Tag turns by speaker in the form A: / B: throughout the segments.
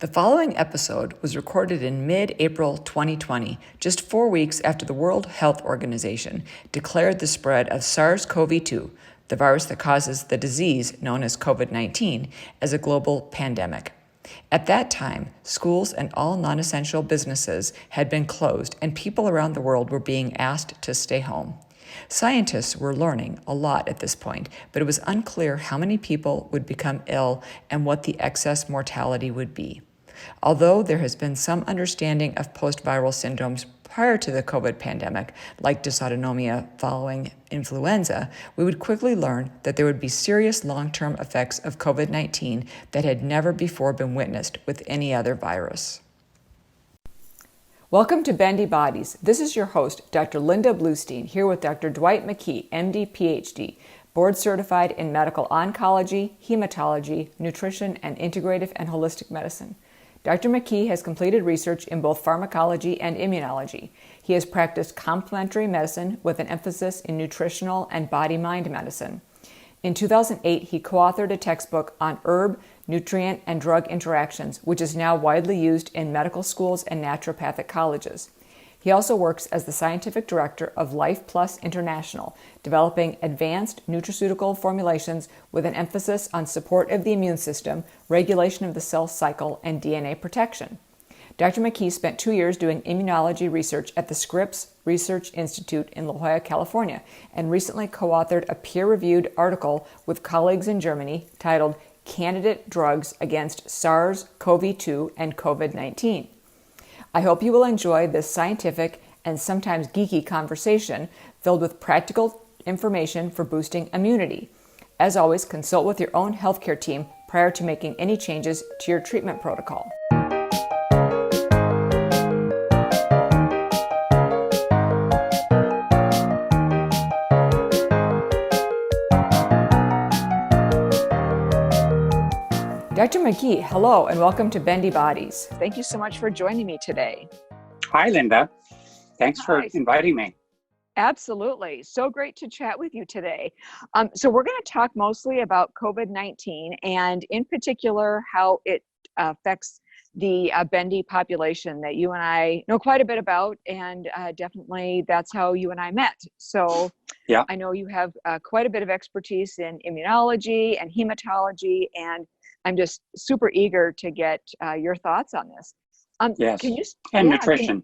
A: The following episode was recorded in mid-April 2020, just 4 weeks after the World Health Organization declared the spread of SARS-CoV-2, the virus that causes the disease known as COVID-19, as a global pandemic. At that time, schools and all non-essential businesses had been closed, and people around the world were being asked to stay home. Scientists were learning a lot at this point, but it was unclear how many people would become ill and what the excess mortality would be. Although there has been some understanding of post-viral syndromes prior to the COVID pandemic, like dysautonomia following influenza, we would quickly learn that there would be serious long-term effects of COVID-19 that had never before been witnessed with any other virus. Welcome to Bendy Bodies. This is your host, Dr. Linda Bluestein, here with Dr. Dwight McKee, MD, PhD, board certified in medical oncology, hematology, nutrition, and integrative and holistic medicine. Dr. McKee has completed research in both pharmacology and immunology. He has practiced complementary medicine with an emphasis in nutritional and body-mind medicine. In 2008, he co-authored a textbook on herb, nutrient, and drug interactions, which is now widely used in medical schools and naturopathic colleges. He also works as the scientific director of Life Plus International, developing advanced nutraceutical formulations with an emphasis on support of the immune system, regulation of the cell cycle, and DNA protection. Dr. McKee spent 2 years doing immunology research at the Scripps Research Institute in La Jolla, California, and recently co-authored a peer-reviewed article with colleagues in Germany titled Candidate Drugs Against SARS-CoV-2 and COVID-19. I hope you will enjoy this scientific and sometimes geeky conversation filled with practical information for boosting immunity. As always, consult with your own healthcare team prior to making any changes to your treatment protocol. Dr. McKee, hello and welcome to Bendy Bodies. Thank you so much for joining me today.
B: Hi, Linda. Thanks for inviting me.
A: Absolutely. So great to chat with you today. So we're going to talk mostly about COVID-19 and in particular how it affects the Bendy population that you and I know quite a bit about, and definitely that's how you and I met. So yeah. I know you have quite a bit of expertise in immunology and hematology, and I'm just super eager to get your thoughts on this.
B: Yes, and nutrition.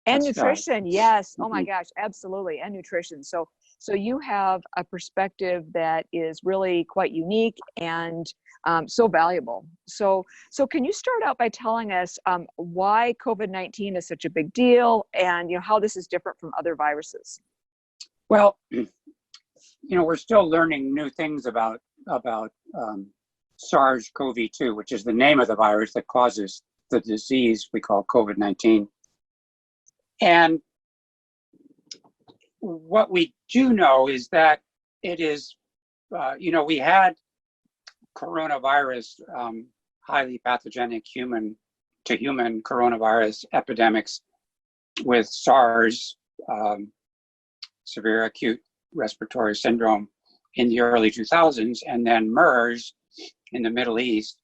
A: Nutrition, yes. Oh my gosh, absolutely, and nutrition. So you have a perspective that is really quite unique and so valuable. So can you start out by telling us why COVID-19 is such a big deal, and how this is different from other viruses?
B: Well, we're still learning new things about SARS-CoV-2, which is the name of the virus that causes the disease we call COVID-19. And what we do know is that it is, we had coronavirus, highly pathogenic human-to-human coronavirus epidemics with SARS, severe acute respiratory syndrome, in the early 2000s, and then MERS in the Middle East.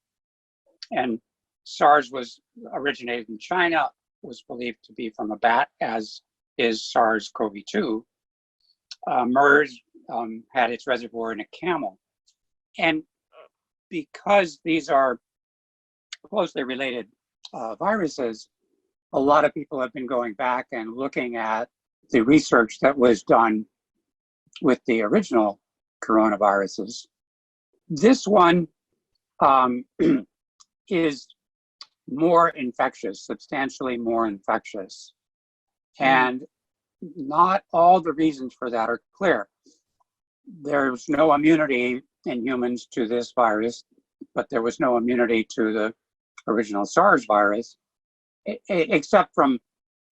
B: And SARS was originated in China, was believed to be from a bat, as is SARS-CoV-2. MERS had its reservoir in a camel. And because these are closely related viruses, a lot of people have been going back and looking at the research that was done with the original coronaviruses. This one is more infectious, substantially more infectious. And not all the reasons for that are clear. There's no immunity in humans to this virus, but there was no immunity to the original SARS virus, except from,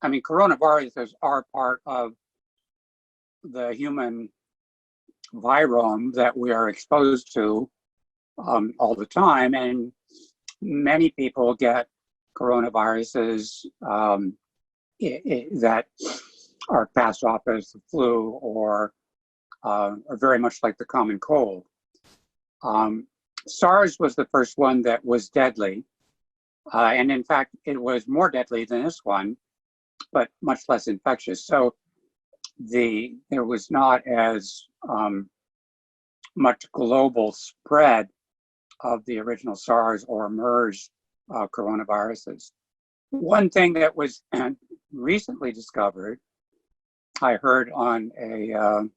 B: coronaviruses are part of the human virome that we are exposed to all the time, and many people get coronaviruses that are passed off as the flu or are very much like the common cold. SARS was the first one that was deadly, And in fact, it was more deadly than this one, but much less infectious. So there was not as much global spread of the original SARS or MERS coronaviruses. One thing that was recently discovered, I heard on an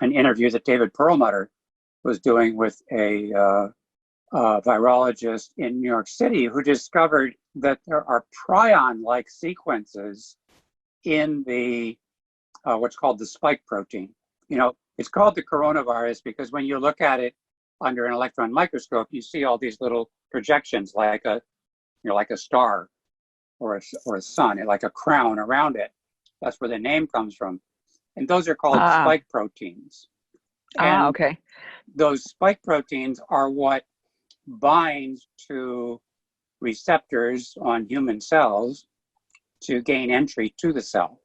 B: interview that David Perlmutter was doing with a virologist in New York City, who discovered that there are prion-like sequences in the what's called the spike protein. You know, it's called the coronavirus because when you look at it under an electron microscope, you see all these little projections like a star or a sun, like a crown around it. That's where the name comes from. And those are called spike proteins. And
A: okay.
B: those spike proteins are what binds to receptors on human cells to gain entry to the cell.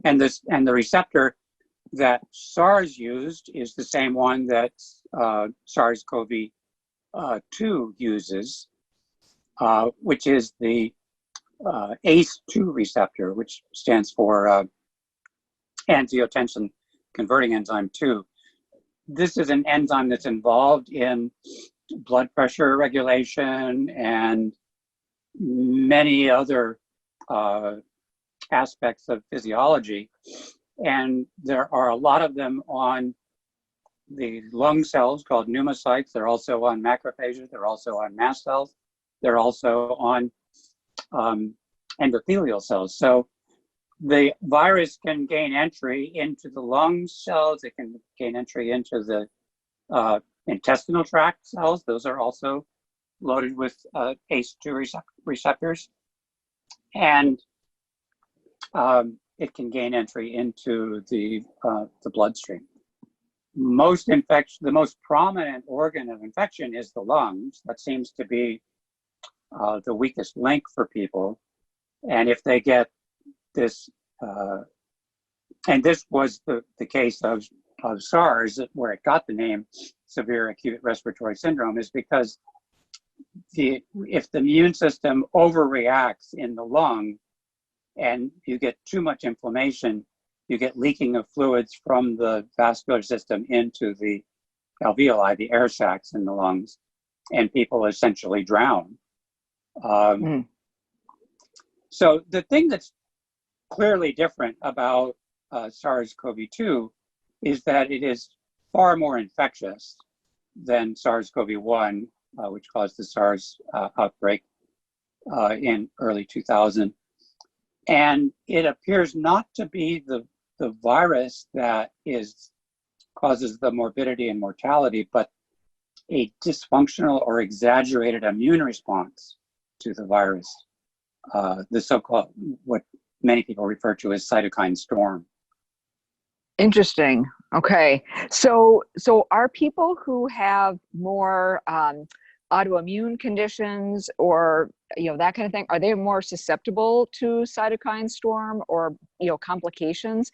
B: And the receptor that SARS used is the same one that SARS-CoV-2 uses, which is the ACE2 receptor, which stands for angiotensin converting enzyme 2. This is an enzyme that's involved in blood pressure regulation and many other aspects of physiology. And there are a lot of them on the lung cells called pneumocytes. They're also on macrophages. They're also on mast cells. They're also on endothelial cells. So the virus can gain entry into the lung cells. It can gain entry into the intestinal tract cells. Those are also loaded with ACE2 receptors. And it can gain entry into the bloodstream. The most prominent organ of infection is the lungs. That seems to be the weakest link for people. And if they get this, and this was the case of SARS, where it got the name severe acute respiratory syndrome, is because if the immune system overreacts in the lung and you get too much inflammation, you get leaking of fluids from the vascular system into the alveoli, the air sacs in the lungs, and people essentially drown. So the thing that's clearly different about SARS-CoV-2 is that it is far more infectious than SARS-CoV-1, which caused the SARS outbreak in early 2000. And it appears not to be the virus that causes the morbidity and mortality, but a dysfunctional or exaggerated immune response to the virus, the so-called, what many people refer to as cytokine storm.
A: Interesting. Okay. So are people who have more autoimmune conditions or that kind of thing, are they more susceptible to cytokine storm or complications?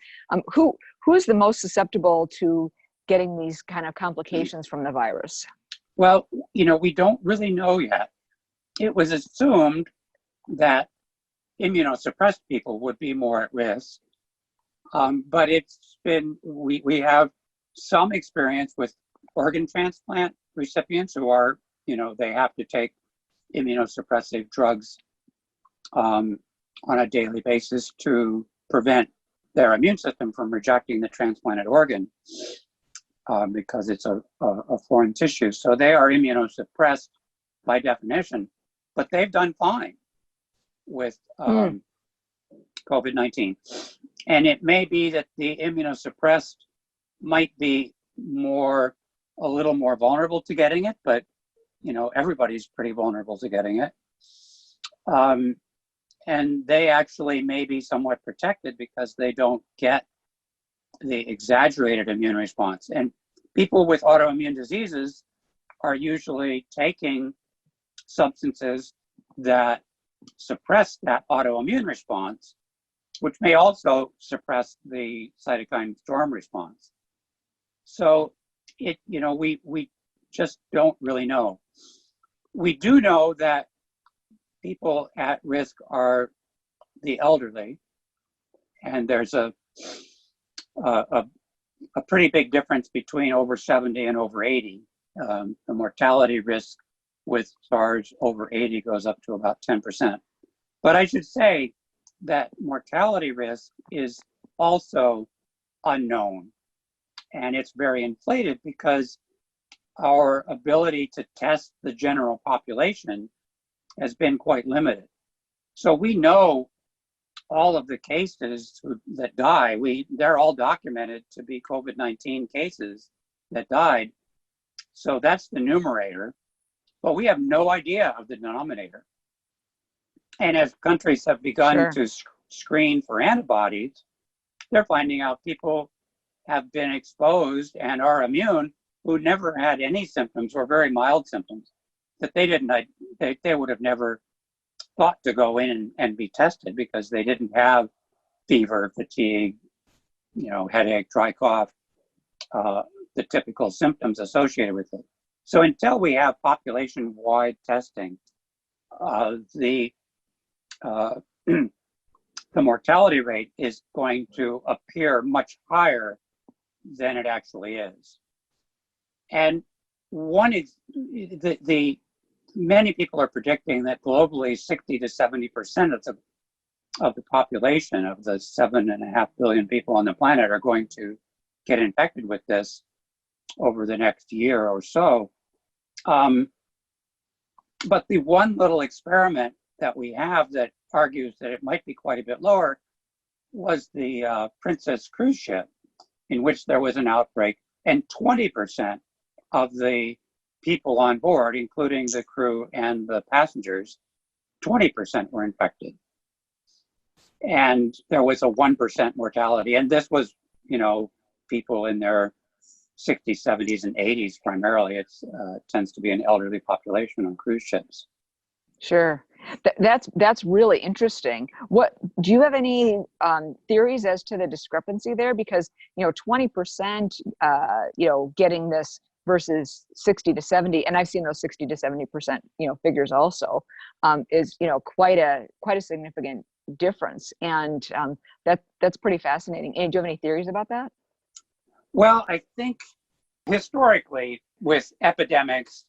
A: Who is the most susceptible to getting these kind of complications from the virus?
B: Well, we don't really know yet. It was assumed that immunosuppressed people would be more at risk, but we have some experience with organ transplant recipients who are, they have to take immunosuppressive drugs on a daily basis to prevent their immune system from rejecting the transplanted organ because it's a foreign tissue. So they are immunosuppressed by definition, but they've done fine with COVID-19. And it may be that the immunosuppressed might be a little more vulnerable to getting it, but everybody's pretty vulnerable to getting it. And they actually may be somewhat protected because they don't get the exaggerated immune response. And people with autoimmune diseases are usually taking substances that suppress that autoimmune response, which may also suppress the cytokine storm response. So we just don't really know. we do know that people at risk are the elderly, and there's a pretty big difference between over 70 and over 80. The mortality risk with SARS over 80 goes up to about 10%. But I should say that mortality risk is also unknown, and it's very inflated because our ability to test the general population has been quite limited. So we know all of the cases that die, they're all documented to be COVID-19 cases that died. So that's the numerator, but we have no idea of the denominator. And as countries have begun to screen for antibodies, they're finding out people have been exposed and are immune who never had any symptoms or very mild symptoms that they would have never thought to go in and be tested because they didn't have fever, fatigue, headache, dry cough, the typical symptoms associated with it. So until we have population-wide testing, the mortality rate is going to appear much higher than it actually is. And one is many people are predicting that globally 60 to 70% of the population of the 7.5 billion people on the planet are going to get infected with this over the next year or so. But the one little experiment that we have that argues that it might be quite a bit lower was the Princess cruise ship, in which there was an outbreak, and 20% of the people on board, including the crew and the passengers, 20% were infected. And there was a 1% mortality. And this was, people in their 60s, 70s, and 80s primarily. It tends to be an elderly population on cruise ships.
A: Sure. That's really interesting. What do you have any theories as to the discrepancy there? Because 20%, getting this versus 60 to 70, and I've seen those 60 to 70%, figures also, is quite a significant difference, and that's pretty fascinating. And do you have any theories about that?
B: Well, I think historically with epidemics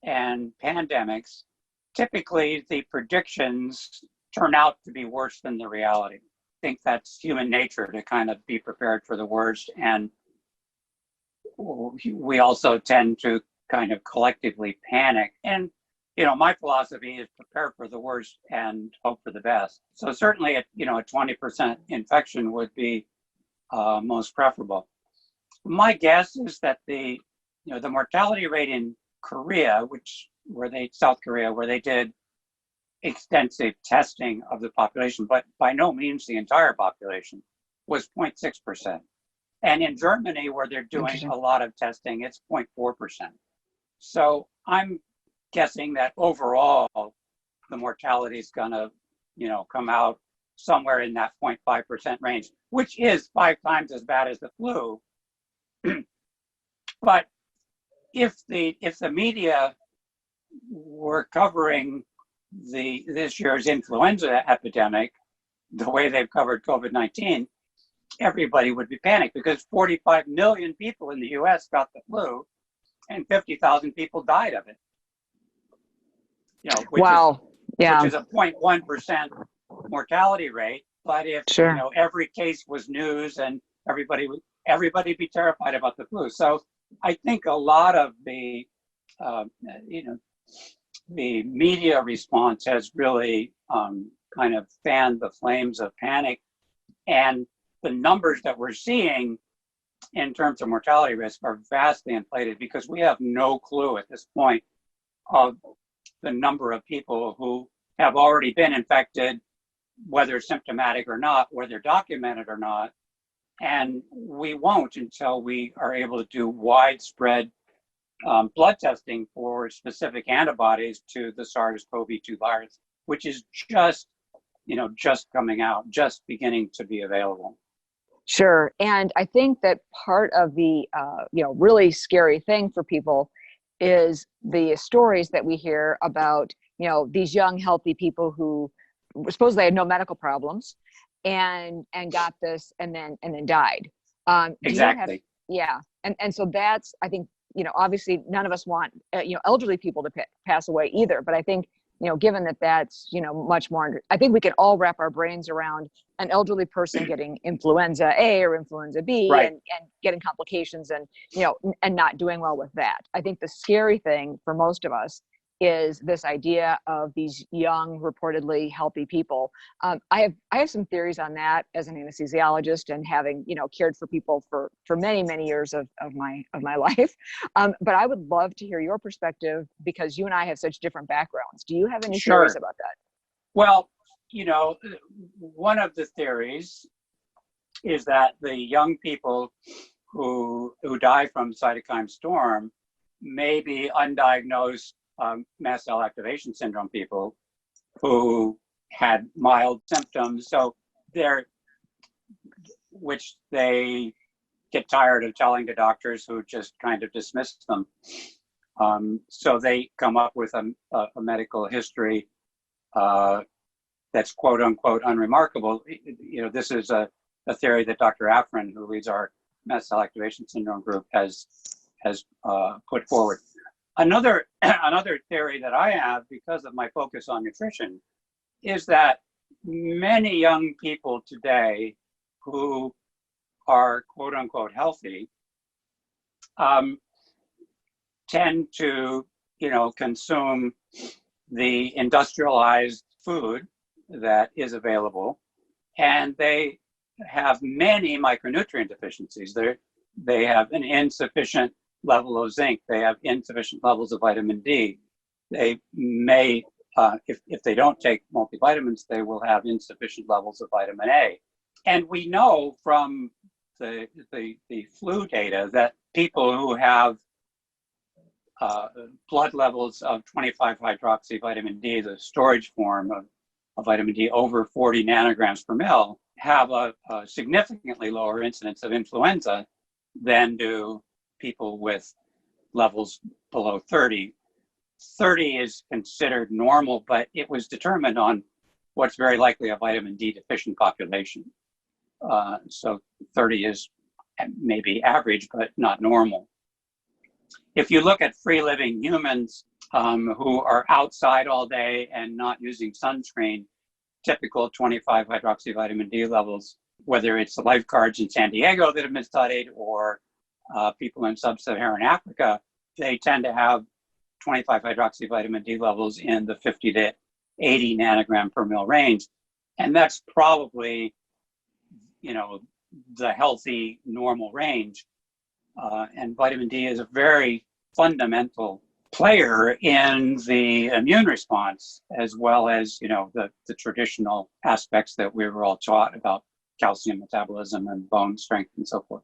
B: and pandemics, typically the predictions turn out to be worse than the reality. I think that's human nature to kind of be prepared for the worst. And we also tend to kind of collectively panic. And, my philosophy is prepare for the worst and hope for the best. So certainly, a 20% infection would be most preferable. My guess is that the mortality rate in Korea, South Korea, where they did extensive testing of the population, but by no means the entire population, was 0.6%. And in Germany, where they're doing a lot of testing, it's 0.4%. So I'm guessing that overall, the mortality is going to, come out somewhere in that 0.5% range, which is 5 times as bad as the flu. But if the media were covering this year's influenza epidemic the way they've covered COVID-19, everybody would be panicked because 45 million people in the US got the flu and 50,000 people died of it. Which is a 0.1% mortality rate. But if every case was news and everybody be terrified about the flu. So I think a lot of the the media response has really kind of fanned the flames of panic, and the numbers that we're seeing in terms of mortality risk are vastly inflated because we have no clue at this point of the number of people who have already been infected, whether symptomatic or not, whether documented or not. And we won't until we are able to do widespread blood testing for specific antibodies to the SARS-CoV-2 virus, which is just coming out, just beginning to be available.
A: Sure. And I think that part of the, really scary thing for people
C: is the stories that we hear about, these young, healthy people who supposedly had no medical problems and got this and then died.
B: Exactly.
C: Yeah. And so that's, I think, obviously none of us want, elderly people to pass away either. But I think, given that that's, much more, I think we can all wrap our brains around an elderly person getting influenza A or influenza B,
B: Right.
C: and getting complications and, and not doing well with that. I think the scary thing for most of us is this idea of these young, reportedly healthy people. I have some theories on that as an anesthesiologist and having, cared for people for many, many years of my life. But I would love to hear your perspective because you and I have such different backgrounds. Do you have any theories about that?
B: Well, one of the theories is that the young people who die from cytokine storm may be undiagnosed mast cell activation syndrome people who had mild symptoms, which they get tired of telling to doctors who just kind of dismiss them. So they come up with a medical history that's quote unquote unremarkable. This is a theory that Dr. Afrin, who leads our mast cell activation syndrome group, has put forward. Another theory that I have, because of my focus on nutrition, is that many young people today who are quote unquote healthy tend to, consume the industrialized food that is available, and they have many micronutrient deficiencies. They have an insufficient level of zinc. They have insufficient levels of vitamin D. They may, if they don't take multivitamins, they will have insufficient levels of vitamin A. And we know from the flu data that people who have blood levels of 25-hydroxy vitamin D, the storage form of vitamin D over 40 nanograms per mil, have a significantly lower incidence of influenza than do people with levels below 30. 30 is considered normal, but it was determined on what's very likely a vitamin D deficient population. So 30 is maybe average, but not normal. If you look at free living humans who are outside all day and not using sunscreen, typical 25-hydroxy vitamin D levels, whether it's the lifeguards in San Diego that have been studied or people in sub-Saharan Africa, they tend to have 25-hydroxy vitamin D levels in the 50 to 80 nanogram per mil range. And that's probably, the healthy normal range. And vitamin D is a very fundamental player in the immune response, as well as, the traditional aspects that we were all taught about calcium metabolism and bone strength and so forth.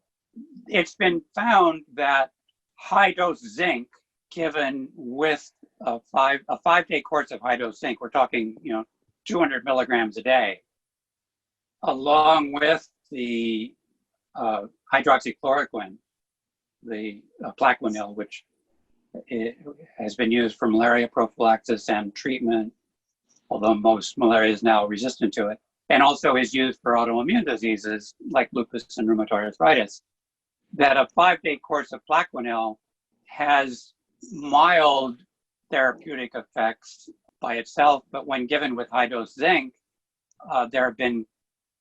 B: It's been found that high dose zinc given with a 5-day course of high dose zinc, we're talking, 200 milligrams a day, along with the hydroxychloroquine, the Plaquenil, which has been used for malaria prophylaxis and treatment, although most malaria is now resistant to it, and also is used for autoimmune diseases like lupus and rheumatoid arthritis, that a 5-day course of Plaquenil has mild therapeutic effects by itself, but when given with high dose zinc,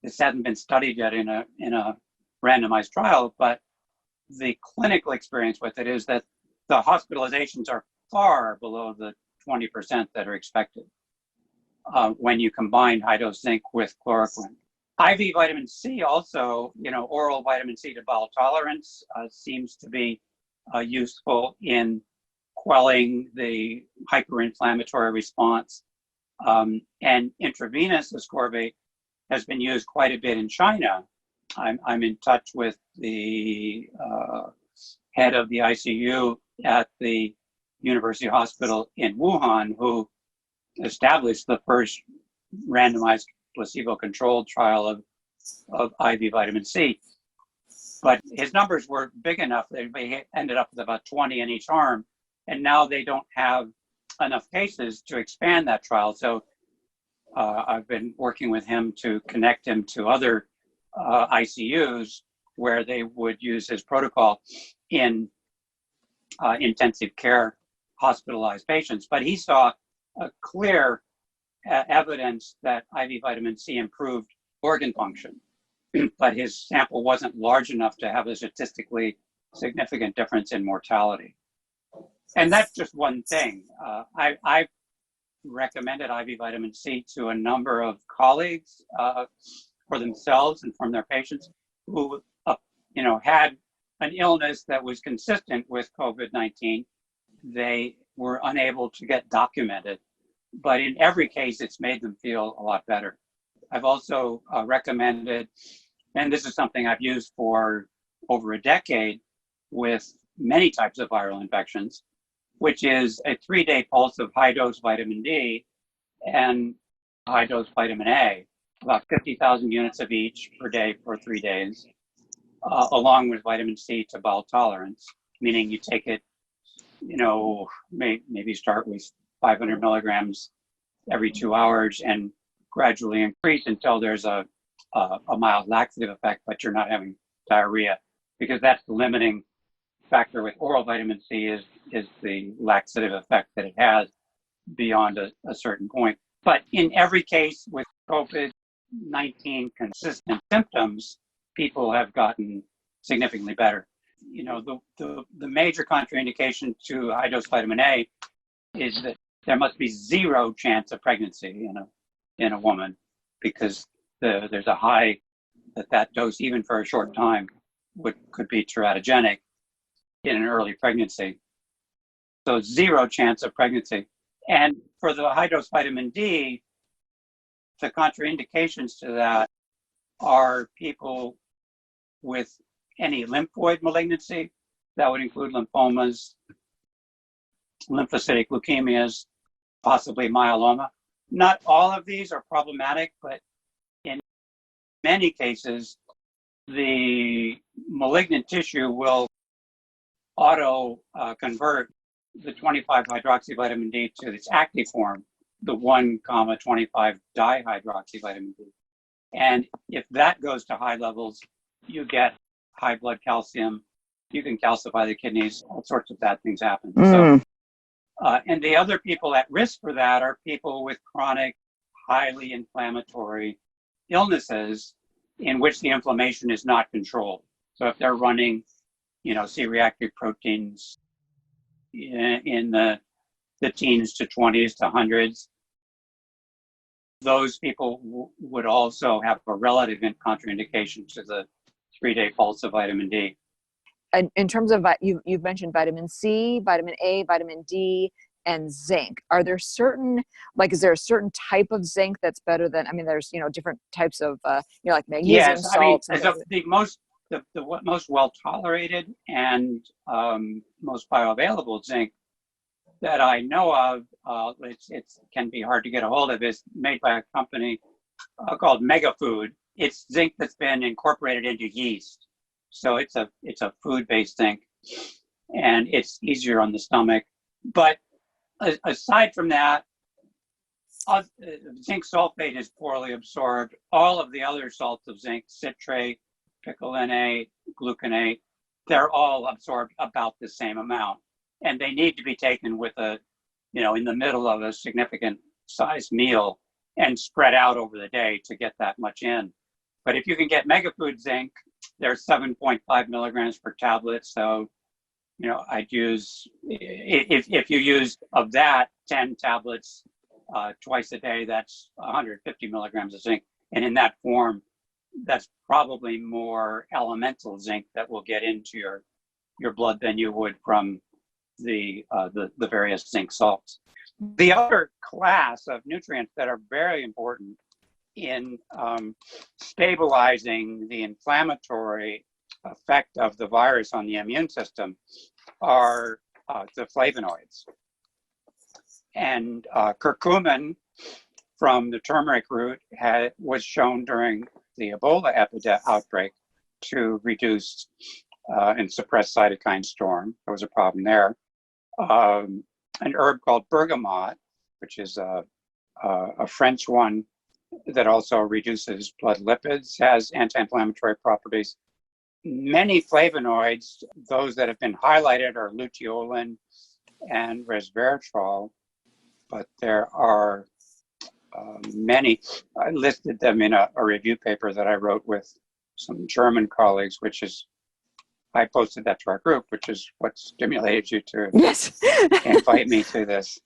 B: this hasn't been studied yet in a randomized trial, but the clinical experience with it is that the hospitalizations are far below the 20% that are expected when you combine high dose zinc with chloroquine. IV vitamin C also, oral vitamin C to bowel tolerance seems to be useful in quelling the hyperinflammatory response. And intravenous ascorbate has been used quite a bit in China. I'm in touch with the head of the ICU at the University Hospital in Wuhan, who established the first randomized placebo-controlled trial of IV vitamin C. But his numbers were big enough that they ended up with about 20 in each arm. And now they don't have enough cases to expand that trial. So I've been working with him to connect him to other ICUs where they would use his protocol in intensive care hospitalized patients. But he saw a clear evidence that IV vitamin C improved organ function, but his sample wasn't large enough to have a statistically significant difference in mortality. And that's just one thing. I've recommended IV vitamin C to a number of colleagues for themselves and from their patients who, had an illness that was consistent with COVID-19. They were unable to get documented, but in every case, it's made them feel a lot better. I've also recommended, and this is something I've used for over a decade with many types of viral infections, which is a 3-day pulse of high-dose vitamin D and high-dose vitamin A, about 50,000 units of each per day for 3 days, along with vitamin C to bowel tolerance, meaning you take it, maybe start with 500 milligrams every 2 hours and gradually increase until there's a mild laxative effect, but you're not having diarrhea, because that's the limiting factor with oral vitamin C is the laxative effect that it has beyond a certain point. But in every case with COVID-19 consistent symptoms, people have gotten significantly better. The major contraindication to high-dose vitamin A is that there must be zero chance of pregnancy in a woman, because there's a high that dose, even for a short time, could be teratogenic in an early pregnancy. So 0 chance of pregnancy. And for the high-dose vitamin D, the contraindications to that are people with any lymphoid malignancy. That would include lymphomas, lymphocytic leukemias, possibly myeloma. Not all of these are problematic, but in many cases, the malignant tissue will auto-convert the 25 hydroxyvitamin D to its active form, the 1,25 dihydroxyvitamin D. And if that goes to high levels, you get high blood calcium, you can calcify the kidneys, all sorts of bad things happen. So, and the other people at risk for that are people with chronic, highly inflammatory illnesses in which the inflammation is not controlled. So if they're running, C-reactive proteins in the teens to 20s to hundreds, those people would also have a relative contraindication to the 3-day pulse of vitamin D.
C: And in terms of, you've mentioned vitamin C, vitamin A, vitamin D, and zinc. Are there certain, is there a certain type of zinc that's better than, there's, different types of, like magnesium
B: yes,
C: salts.
B: The most well-tolerated and most bioavailable zinc that I know of, it can be hard to get a hold of, is made by a company called Megafood. It's zinc that's been incorporated into yeast. So it's a food-based zinc, and it's easier on the stomach. But aside from that, zinc sulfate is poorly absorbed. All of the other salts of zinc, citrate, picolinate, gluconate, they're all absorbed about the same amount. And they need to be taken with in the middle of a significant sized meal and spread out over the day to get that much in. But if you can get Megafood zinc, there's 7.5 milligrams per tablet. So, I'd use, if you use of that 10 tablets twice a day, that's 150 milligrams of zinc. And in that form, that's probably more elemental zinc that will get into your blood than you would from the various zinc salts. The other class of nutrients that are very important in stabilizing the inflammatory effect of the virus on the immune system are the flavonoids. And curcumin from the turmeric root was shown during the Ebola outbreak to reduce and suppress cytokine storm. There was a problem there. an herb called bergamot, which is a French one that also reduces blood lipids, has anti-inflammatory properties. Many flavonoids, those that have been highlighted are luteolin and resveratrol, but there are many. I listed them in a review paper that I wrote with some German colleagues, which is, I posted that to our group, which is what stimulated you to
C: Yes.
B: invite me to this.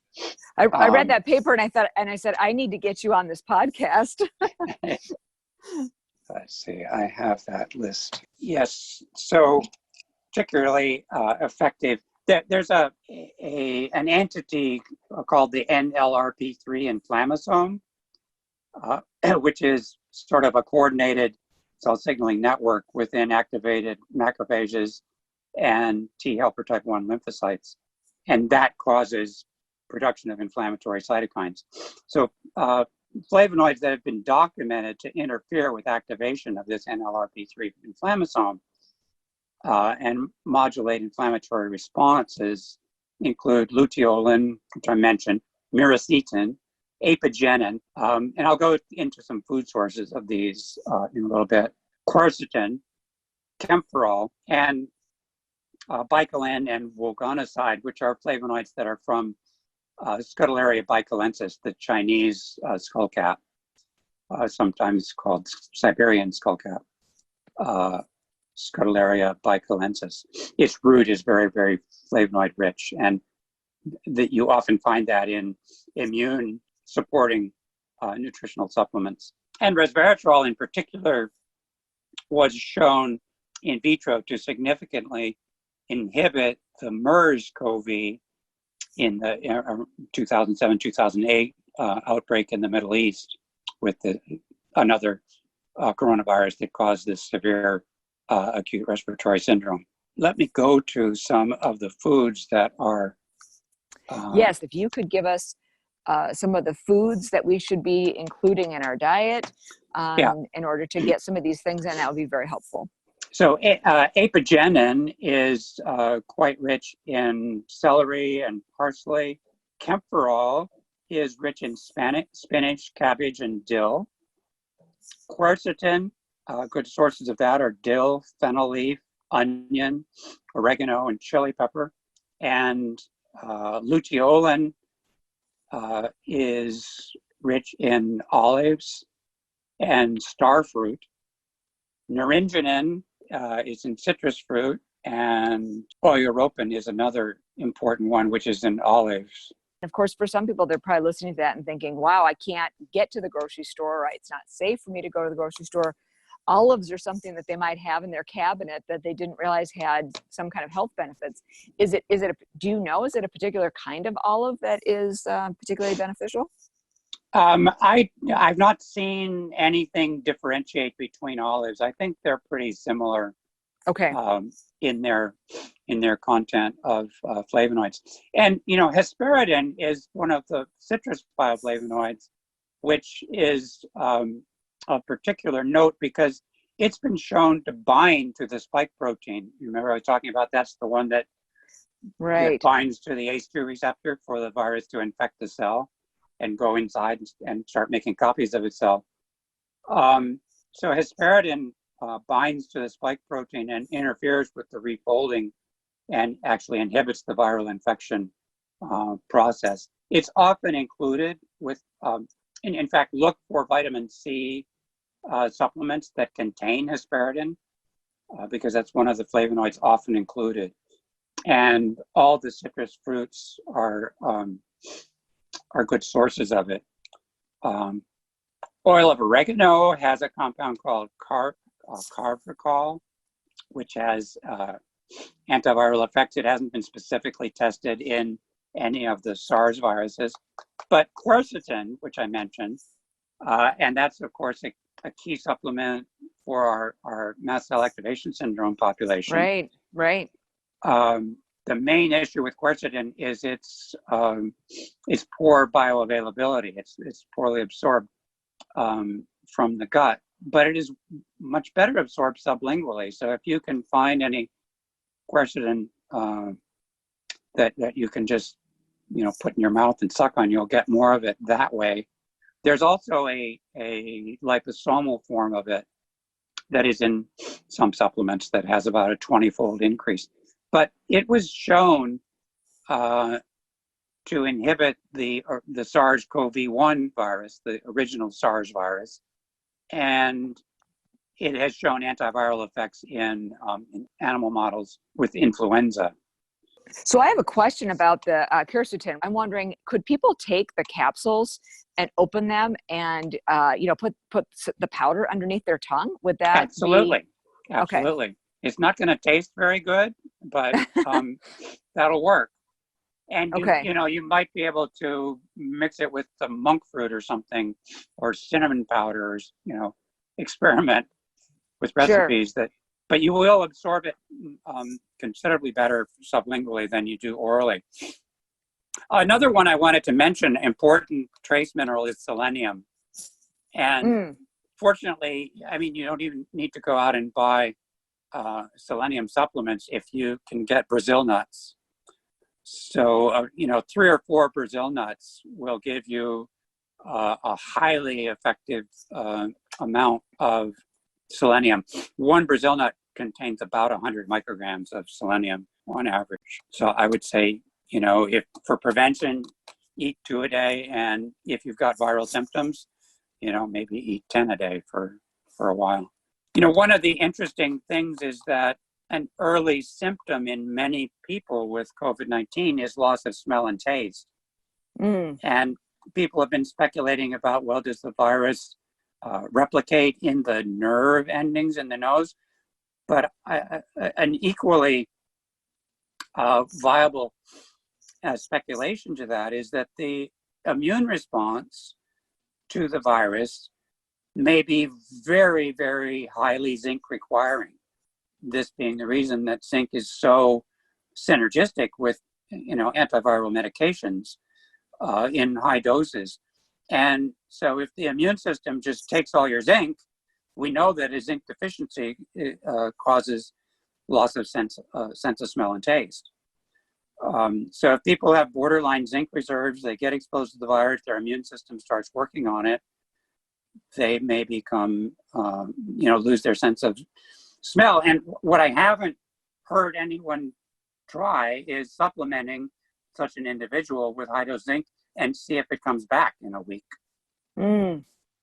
C: I read that paper and I said, I need to get you on this podcast.
B: Let's see, I have that list. Yes, so particularly effective. There's an entity called the NLRP3 inflammasome, which is sort of a coordinated cell signaling network within activated macrophages and T helper type 1 lymphocytes. And that causes production of inflammatory cytokines. So flavonoids that have been documented to interfere with activation of this NLRP3 inflammasome and modulate inflammatory responses include luteolin, which I mentioned, miracetin, apigenin, and I'll go into some food sources of these in a little bit, quercetin, camphorol, and bicolin and vulgonoside, which are flavonoids that are from Scutellaria bicolensis, the Chinese skullcap, sometimes called Siberian skullcap, Scutellaria bicolensis. Its root is very, very flavonoid rich, and that you often find that in immune supporting nutritional supplements. And resveratrol in particular was shown in vitro to significantly inhibit the MERS-CoV in the 2007-2008 outbreak in the Middle East with another coronavirus that caused this severe acute respiratory syndrome. Let me go to some of the foods that are...
C: Yes, if you could give us some of the foods that we should be including in our diet in order to get some of these things in, that would be very helpful.
B: So apigenin is quite rich in celery and parsley. Camphorol is rich in spinach, cabbage, and dill. Quercetin, good sources of that are dill, fennel leaf, onion, oregano, and chili pepper. And luteolin is rich in olives and star fruit. Naringenin is in citrus fruit, and oleuropein is another important one, which is in olives.
C: Of course, for some people, they're probably listening to that and thinking, wow, I can't get to the grocery store, right? It's not safe for me to go to the grocery store. Olives are something that they might have in their cabinet that they didn't realize had some kind of health benefits. Do you know, is it a particular kind of olive that is particularly beneficial?
B: I've not seen anything differentiate between olives. I think they're pretty similar.
C: Okay.
B: In their content of flavonoids. And, hesperidin is one of the citrus bioflavonoids, which is of particular note because it's been shown to bind to the spike protein. You remember I was talking about that's the one that binds to the ACE2 receptor for the virus to infect the cell and go inside and start making copies of itself. So hesperidin binds to the spike protein and interferes with the refolding and actually inhibits the viral infection process. It's often included with, in fact, look for vitamin C supplements that contain hesperidin because that's one of the flavonoids often included. And all the citrus fruits are good sources of it. Oil of oregano has a compound called carvacol, which has antiviral effects. It hasn't been specifically tested in any of the SARS viruses, but quercetin, which I mentioned, and that's of course a key supplement for our mast cell activation syndrome population.
C: Right.
B: The main issue with quercetin is its poor bioavailability. It's poorly absorbed from the gut, but it is much better absorbed sublingually. So if you can find any quercetin that you can just, put in your mouth and suck on. You'll get more of it that way. There's also a liposomal form of it that is in some supplements that has about a 20-fold increase. But it was shown to inhibit the SARS-CoV-1 virus, the original SARS virus, and it has shown antiviral effects in animal models with influenza.
C: So I have a question about the quercetin. I'm wondering, could people take the capsules and open them and put the powder underneath their tongue? Would that
B: absolutely
C: be...
B: absolutely?
C: Okay.
B: It's not going to taste very good, but that'll work. And you might be able to mix it with some monk fruit or something, or cinnamon powders. Experiment with recipes but you will absorb it considerably better sublingually than you do orally. Another one I wanted to mention, important trace mineral, is selenium. And fortunately, you don't even need to go out and buy selenium supplements if you can get Brazil nuts. So, 3 or 4 Brazil nuts will give you a highly effective amount of selenium. 1 Brazil nut contains about 100 micrograms of selenium on average. So I would say, if for prevention, eat 2 a day. And if you've got viral symptoms, maybe eat 10 a day for a while. One of the interesting things is that an early symptom in many people with COVID-19 is loss of smell and taste. And people have been speculating about, well, does the virus replicate in the nerve endings in the nose? But an equally viable speculation to that is that the immune response to the virus may be very, very highly zinc requiring. This being the reason that zinc is so synergistic with, antiviral medications in high doses. And so if the immune system just takes all your zinc, we know that a zinc deficiency causes loss of sense of smell and taste. So if people have borderline zinc reserves, they get exposed to the virus, their immune system starts working on it, they may become, lose their sense of smell. And what I haven't heard anyone try is supplementing such an individual with high dose zinc and see if it comes back in a week.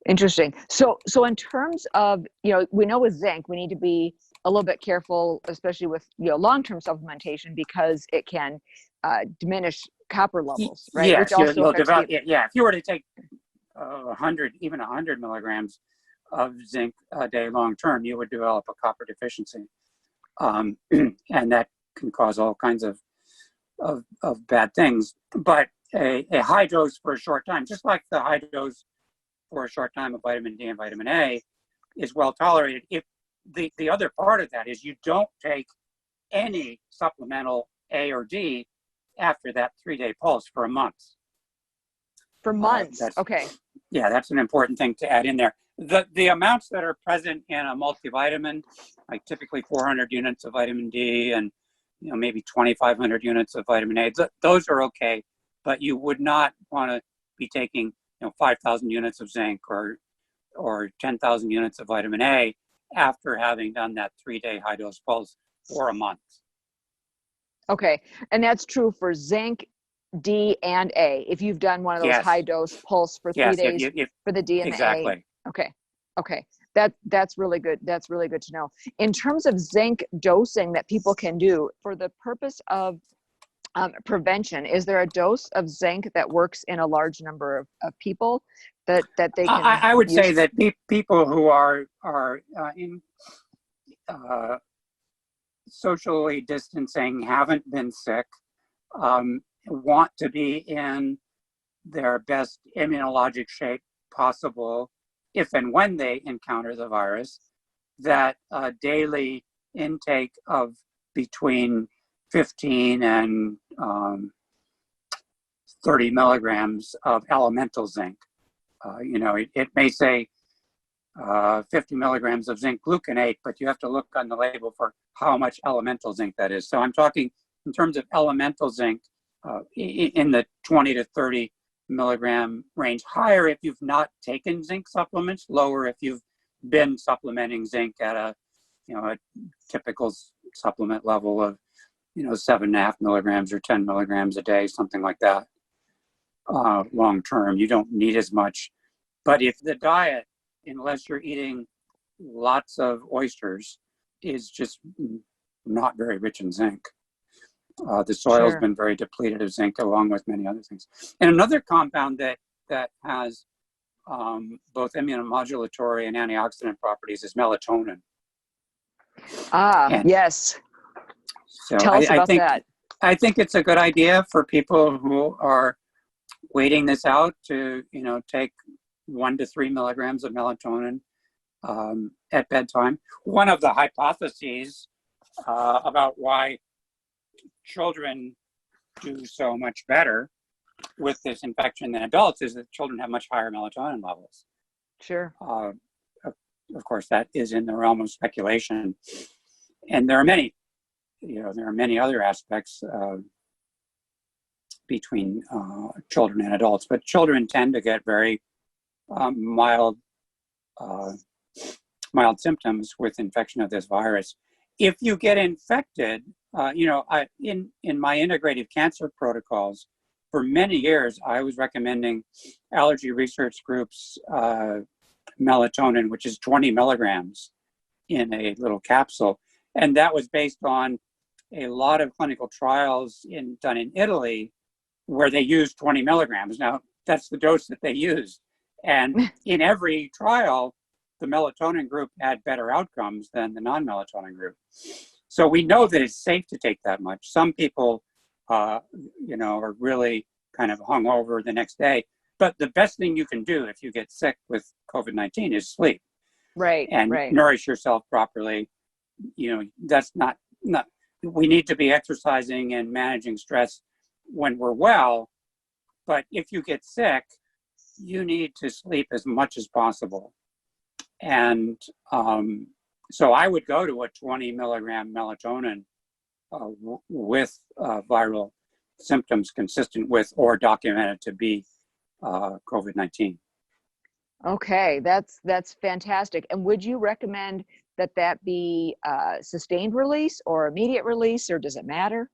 C: Interesting. So in terms of, we know with zinc, we need to be a little bit careful, especially with, long-term supplementation, because it can diminish copper levels, right?
B: Yes,
C: which also affects
B: if you were to take 100 milligrams of zinc a day long-term, you would develop a copper deficiency. And that can cause all kinds of bad things. But a high dose for a short time, just like the high dose for a short time of vitamin D and vitamin A, is well tolerated. If the other part of that is you don't take any supplemental A or D after that 3-day pulse for a month.
C: For months, okay.
B: Yeah, that's an important thing to add in there. The amounts that are present in a multivitamin, like typically 400 units of vitamin D and maybe 2,500 units of vitamin A, those are okay, but you would not want to be taking 5,000 units of zinc or 10,000 units of vitamin A after having done that 3-day high dose pulse for a month.
C: Okay, and that's true for zinc, D, and A. If you've done one of those high dose pulse for 3 days for the D and
B: exactly.
C: the A. Okay. That's really good. That's really good to know. In terms of zinc dosing that people can do for the purpose of prevention, is there a dose of zinc that works in a large number of people that they can
B: I would say that people who are in socially distancing, haven't been sick, want to be in their best immunologic shape possible if and when they encounter the virus, that daily intake of between 15 and 30 milligrams of elemental zinc. It may say 50 milligrams of zinc gluconate, but you have to look on the label for how much elemental zinc that is. So I'm talking in terms of elemental zinc, in the 20 to 30 milligram range, higher if you've not taken zinc supplements, lower if you've been supplementing zinc at a typical supplement level of 7.5 milligrams or 10 milligrams a day, something like that. Long term, you don't need as much. But if the diet, unless you're eating lots of oysters, is just not very rich in zinc, the soil's
C: Sure.
B: been very depleted of zinc, along with many other things. And another compound that has both immunomodulatory and antioxidant properties is melatonin. And
C: Yes.
B: so
C: Tell us about that.
B: I think it's a good idea for people who are waiting this out to take 1 to 3 milligrams of melatonin at bedtime. One of the hypotheses about why children do so much better with this infection than adults is that children have much higher melatonin levels.
C: Sure.
B: Of course, that is in the realm of speculation, and there are many other aspects between children and adults, but children tend to get very mild symptoms with infection of this virus. If you get infected, in my integrative cancer protocols, for many years, I was recommending allergy research groups melatonin, which is 20 milligrams in a little capsule. And that was based on a lot of clinical trials done in Italy where they used 20 milligrams. Now, that's the dose that they used. And in every trial, the melatonin group had better outcomes than the non-melatonin group. So we know that it's safe to take that much. Some people, are really kind of hungover the next day. But the best thing you can do if you get sick with COVID-19 is sleep.
C: Right.
B: And
C: right.
B: nourish yourself properly. That's not, we need to be exercising and managing stress when we're well. But if you get sick, you need to sleep as much as possible. And so I would go to a 20 milligram melatonin with viral symptoms consistent with or documented to be COVID-19.
C: Okay, that's fantastic. And would you recommend that be sustained release or immediate release, or does it matter?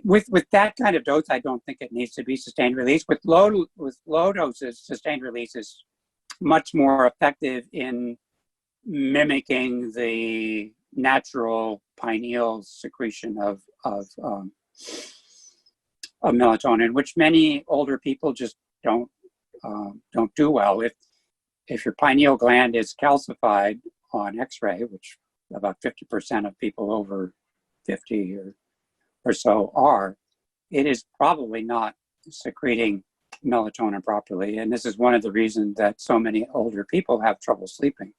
B: With that kind of dose, I don't think it needs to be sustained release. With low doses, sustained release is much more effective in mimicking the natural pineal secretion of melatonin, which many older people just don't do well. If your pineal gland is calcified on X-ray, which about 50% of people over 50 or so are, it is probably not secreting melatonin properly. And this is one of the reasons that so many older people have trouble sleeping.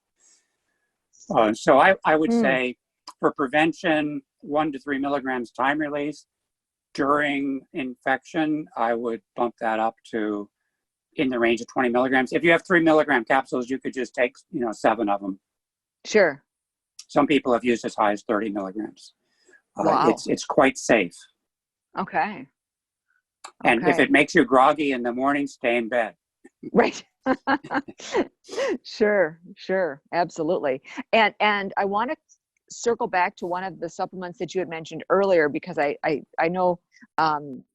B: So I would say for prevention, 1 to 3 milligrams time release. During infection, I would bump that up to in the range of 20 milligrams. If you have 3 milligram capsules, you could just take 7 of them.
C: Sure.
B: Some people have used as high as 30 milligrams.
C: Wow.
B: It's quite safe.
C: Okay.
B: And if it makes you groggy in the morning, stay in bed.
C: Right. Sure, absolutely. And I want to circle back to one of the supplements that you had mentioned earlier, because I know,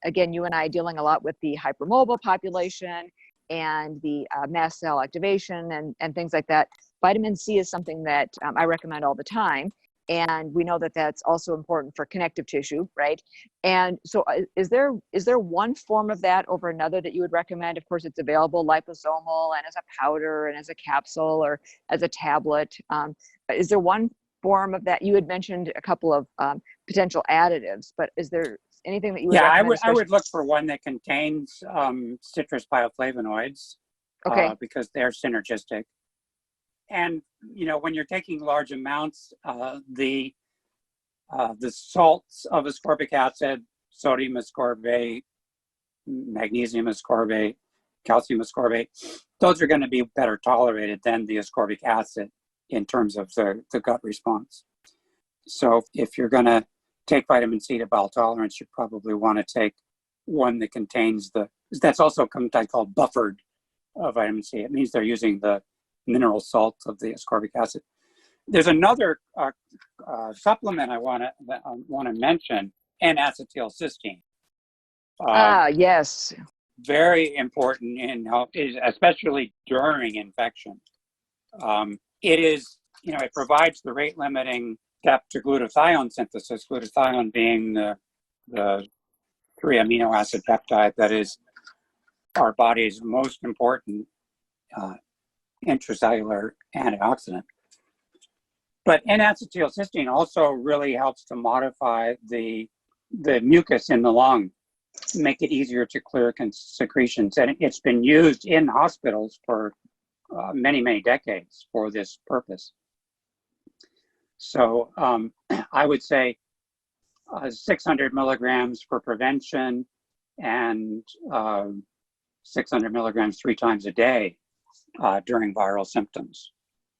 C: again, you and I are dealing a lot with the hypermobile population and the mast cell activation and things like that. Vitamin C is something that I recommend all the time. And we know that that's also important for connective tissue, right? And so is there one form of that over another that you would recommend? Of course, it's available liposomal and as a powder and as a capsule or as a tablet. Is there one form of that? You had mentioned a couple of potential additives, but is there anything that you would recommend?
B: I would look for one that contains citrus bioflavonoids,
C: okay,
B: because they're synergistic. And when you're taking large amounts, the salts of ascorbic acid, sodium ascorbate, magnesium ascorbate, calcium ascorbate, those are going to be better tolerated than the ascorbic acid in terms of the gut response. So if you're going to take vitamin C to bowel tolerance, you probably want to take one that contains that's also a peptide called buffered vitamin C. It means they're using the mineral salt of the ascorbic acid. There's another supplement I want to mention, N-acetylcysteine.
C: Yes.
B: Very important in health, especially during infection. It is, it provides the rate limiting step to glutathione synthesis, glutathione being the 3 amino acid peptide that is our body's most important intracellular antioxidant. But N-acetylcysteine also really helps to modify the mucus in the lung, make it easier to clear secretions. And it's been used in hospitals for many, many decades for this purpose. So I would say 600 milligrams for prevention and 600 milligrams 3 times a day during viral symptoms,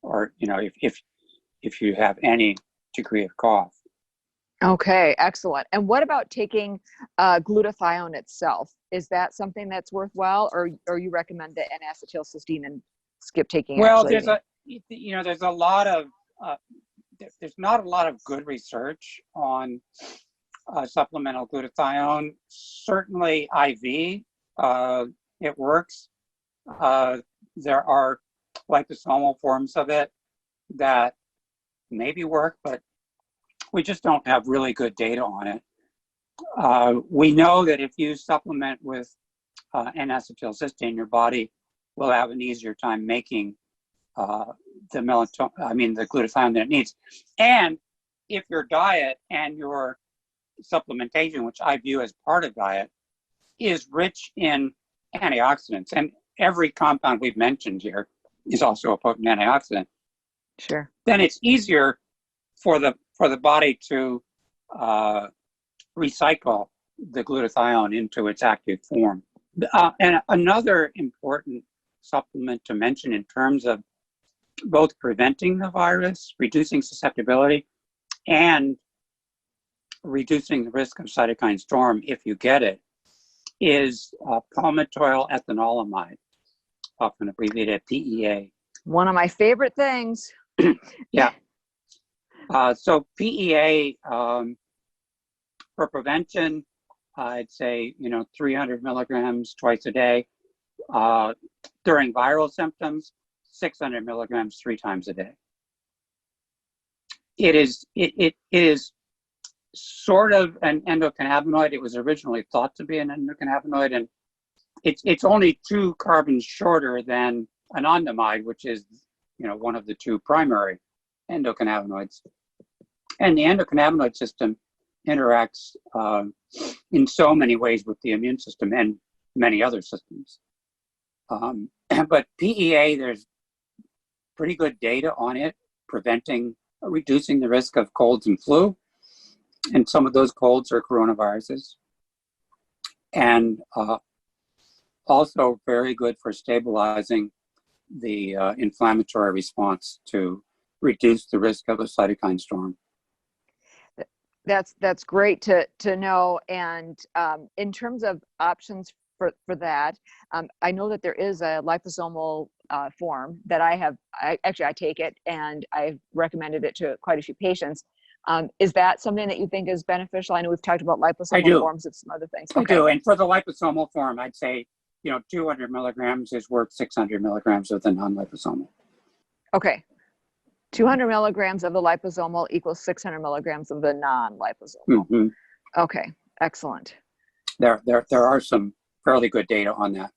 B: or if you have any degree of cough.
C: Okay, excellent. And what about taking glutathione itself? Is that something that's worthwhile, or you recommend the N-acetylcysteine and skip taking it?
B: Well, there's not a lot of good research on supplemental glutathione. Certainly IV, it works. There are liposomal forms of it that maybe work, but we just don't have really good data on it. We know that if you supplement with N-acetylcysteine, your body will have an easier time making the glutathione that it needs. And if your diet and your supplementation, which I view as part of diet, is rich in antioxidants, and every compound we've mentioned here is also a potent antioxidant.
C: Sure. Then
B: it's easier for the body to recycle the glutathione into its active form. And another important supplement to mention in terms of both preventing the virus, reducing susceptibility, and reducing the risk of cytokine storm if you get it, is palmitoyl ethanolamide, often abbreviated PEA.
C: One of my favorite things.
B: Yeah. So PEA, for prevention, I'd say 300 milligrams twice a day. During viral symptoms, 600 milligrams 3 times a day. It is sort of an endocannabinoid. It was originally thought to be an endocannabinoid, and it's only 2 carbons shorter than anandamide, which is one of the 2 primary endocannabinoids. And the endocannabinoid system interacts in so many ways with the immune system and many other systems. But PEA, there's pretty good data on it, reducing the risk of colds and flu. And some of those colds are coronaviruses. And also very good for stabilizing the inflammatory response to reduce the risk of a cytokine storm.
C: That's great to know. And in terms of options for that, I know that there is a liposomal form that I take it, and I've recommended it to quite a few patients. Is that something that you think is beneficial? I know we've talked about liposomal forms of some other things.
B: Okay. I do. And for the liposomal form, I'd say, 200 milligrams is worth 600 milligrams of the non-liposomal. Okay.
C: 200 milligrams of the liposomal equals 600 milligrams of the non-liposomal.
B: Mm-hmm.
C: Okay, excellent.
B: There are some fairly good data on that.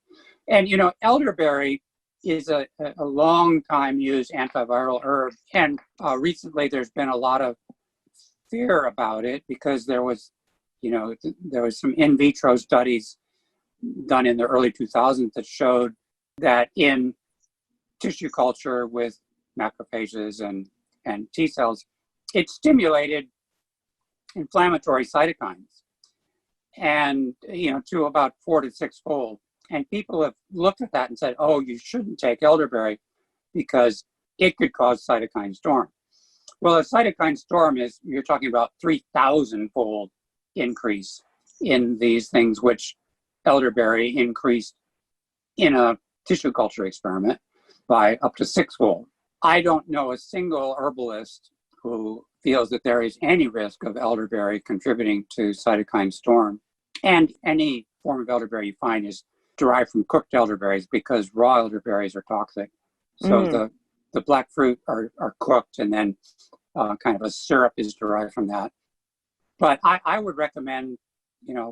B: And, elderberry is a long time used antiviral herb. And recently there's been a lot of fear about it because there was some in vitro studies done in the early 2000s that showed that in tissue culture with macrophages and T cells, it stimulated inflammatory cytokines, and to about 4 to 6 fold. And people have looked at that and said, "Oh, you shouldn't take elderberry because it could cause cytokine storm." Well, a cytokine storm is, you're talking about 3,000-fold increase in these things, which elderberry increased in a tissue culture experiment by up to 6-fold. I don't know a single herbalist who feels that there is any risk of elderberry contributing to cytokine storm. And any form of elderberry you find is derived from cooked elderberries, because raw elderberries are toxic. So the black fruit are cooked, and then kind of a syrup is derived from that. But I would recommend,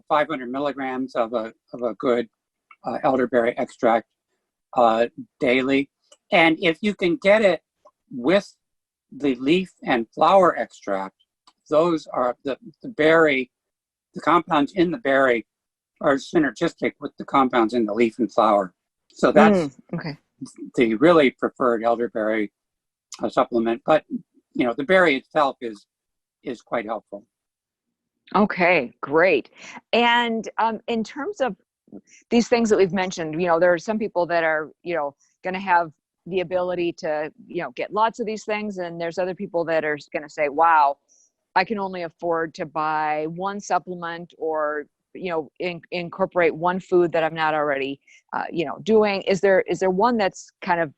B: 500 milligrams of a good elderberry extract daily. And if you can get it with the leaf and flower extract, those are the berry, the compounds in the berry are synergistic with the compounds in the leaf and flower. So that's the really preferred elderberry supplement. But, the berry itself is quite helpful.
C: Okay, great. And in terms of these things that we've mentioned, there are some people that are, going to have the ability to, get lots of these things. And there's other people that are going to say, wow, I can only afford to buy one supplement, or, incorporate one food that I'm not already, doing. Is there one that's kind of,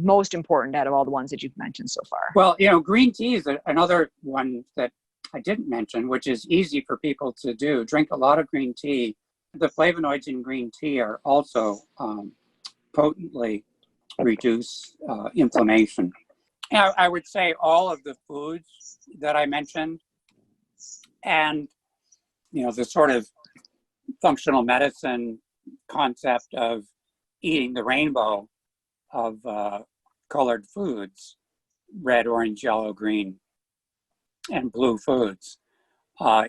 C: most important out of all the ones that you've mentioned so far?
B: Well, green tea is another one that I didn't mention, which is easy for people to do. Drink a lot of green tea. The flavonoids in green tea are also potently reduce inflammation. And I would say all of the foods that I mentioned, and the sort of functional medicine concept of eating the rainbow of colored foods, red, orange, yellow, green, and blue foods,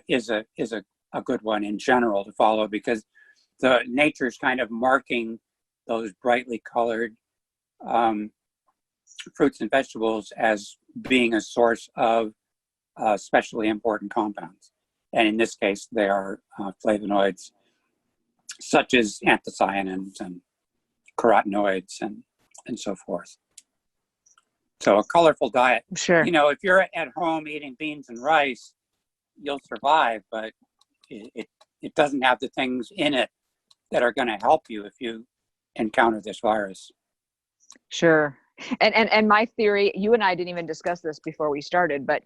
B: is a good one in general to follow, because the nature's kind of marking those brightly colored fruits and vegetables as being a source of especially important compounds. And in this case, they are flavonoids, such as anthocyanins and carotenoids and so forth. So a colorful diet.
C: Sure.
B: If you're at home eating beans and rice, you'll survive, but it doesn't have the things in it that are going to help you if you encounter this virus.
C: Sure. And my theory, you and I didn't even discuss this before we started, but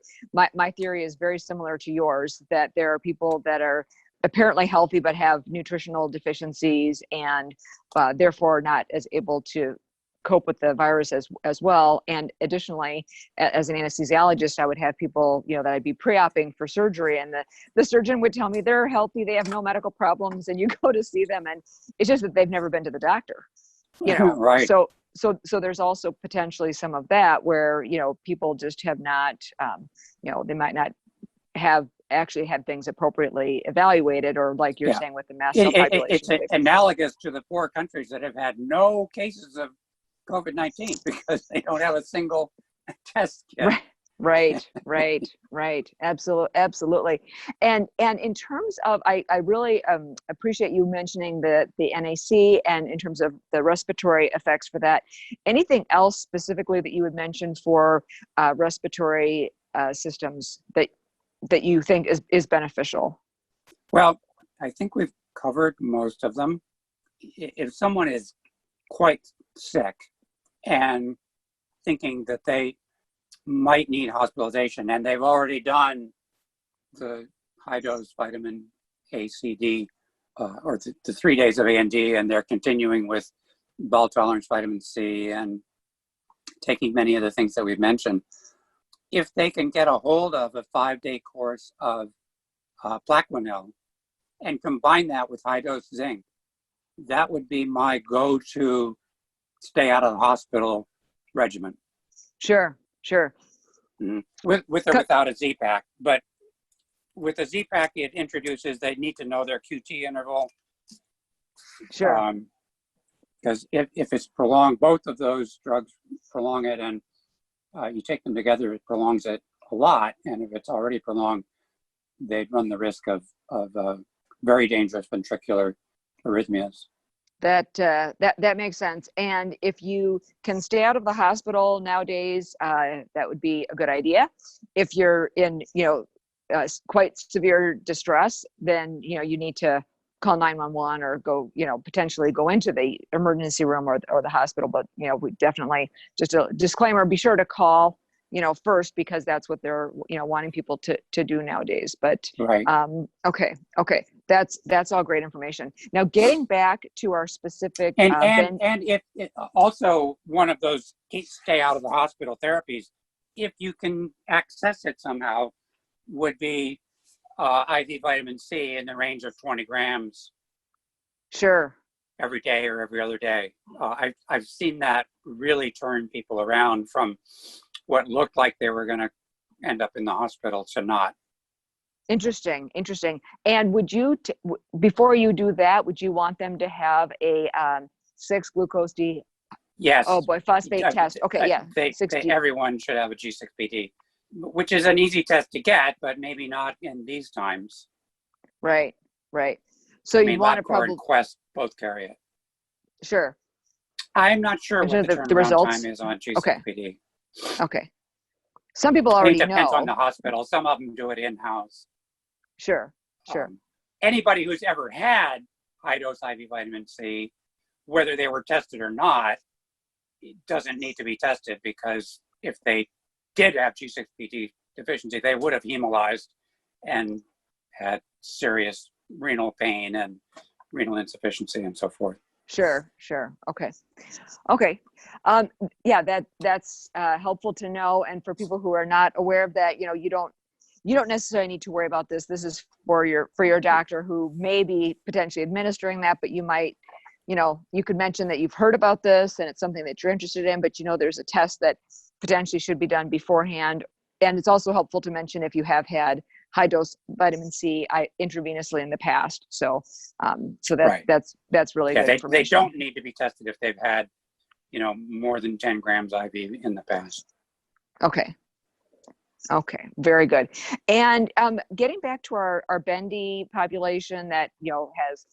C: my theory is very similar to yours, that there are people that are apparently healthy but have nutritional deficiencies, and therefore not as able to cope with the virus as well. And additionally, as an anesthesiologist, I would have people, that I'd be pre-oping for surgery, and the surgeon would tell me they're healthy, they have no medical problems, and you go to see them, and it's just that they've never been to the doctor.
B: Right.
C: So there's also potentially some of that where, people just have not, they might not have actually had things appropriately evaluated, or like you're saying with the mass cell population.
B: It's analogous to the 4 countries that have had no cases of COVID-19 because they don't have a single test kit.
C: Right. Absolutely. And in terms of, I really appreciate you mentioning the NAC, and in terms of the respiratory effects for that. Anything else specifically that you would mention for respiratory systems that you think is beneficial?
B: Well, I think we've covered most of them. If someone is quite sick and thinking that they might need hospitalization, and they've already done the high-dose vitamin A, C, D, or the 3 days of A and D, and they're continuing with bowel tolerance vitamin C and taking many of the things that we've mentioned, if they can get a hold of a 5-day course of Plaquenil and combine that with high-dose zinc, that would be my go-to stay out of the hospital regimen.
C: Sure.
B: Mm-hmm. With or without a Z-Pack. But with a Z-Pack, it introduces, they need to know their QT interval.
C: Sure.
B: Because if it's prolonged, both of those drugs prolong it, and you take them together, it prolongs it a lot. And if it's already prolonged, they'd run the risk of very dangerous ventricular arrhythmias.
C: That makes sense. And if you can stay out of the hospital nowadays, that would be a good idea. If you're in, quite severe distress, then you need to call 911 or go, potentially go into the emergency room or the hospital. But we definitely, just a disclaimer: be sure to call first, because that's what they're wanting people to do nowadays. But
B: Right.
C: Okay, that's all great information. Now, getting back to our specific
B: And if it, also one of those stay out of the hospital therapies, if you can access it somehow, would be IV vitamin C in the range of 20 grams.
C: Sure.
B: Every day or every other day. I've seen that really turn people around from what looked like they were going to end up in the hospital to not.
C: Interesting. And would you, before you do that, would you want them to have a 6-glucose-D?
B: Yes.
C: Oh boy, phosphate test. Okay, yeah.
B: Everyone should have a G6PD, which is an easy test to get, but maybe not in these times.
C: Right. So you want to
B: probably and Quest both carry it.
C: Sure.
B: I'm not sure what the turnaround
C: results
B: time is on G6PD.
C: Okay. Some people already know.
B: It depends on the hospital. Some of them do it in-house.
C: Sure.
B: Anybody who's ever had high-dose IV vitamin C, whether they were tested or not, it doesn't need to be tested, because if they did have G6PD deficiency, they would have hemolyzed and had serious renal pain and renal insufficiency and so forth.
C: Sure. Okay. That's helpful to know. And for people who are not aware of that, you don't necessarily need to worry about this. This is for your doctor, who may be potentially administering that, but you might, you could mention that you've heard about this and it's something that you're interested in, but there's a test that potentially should be done beforehand. And it's also helpful to mention if you have had high dose vitamin C intravenously in the past. So that's really good information.
B: They don't need to be tested if they've had, more than 10 grams IV in the past.
C: Okay, very good. And getting back to our Bendy population that has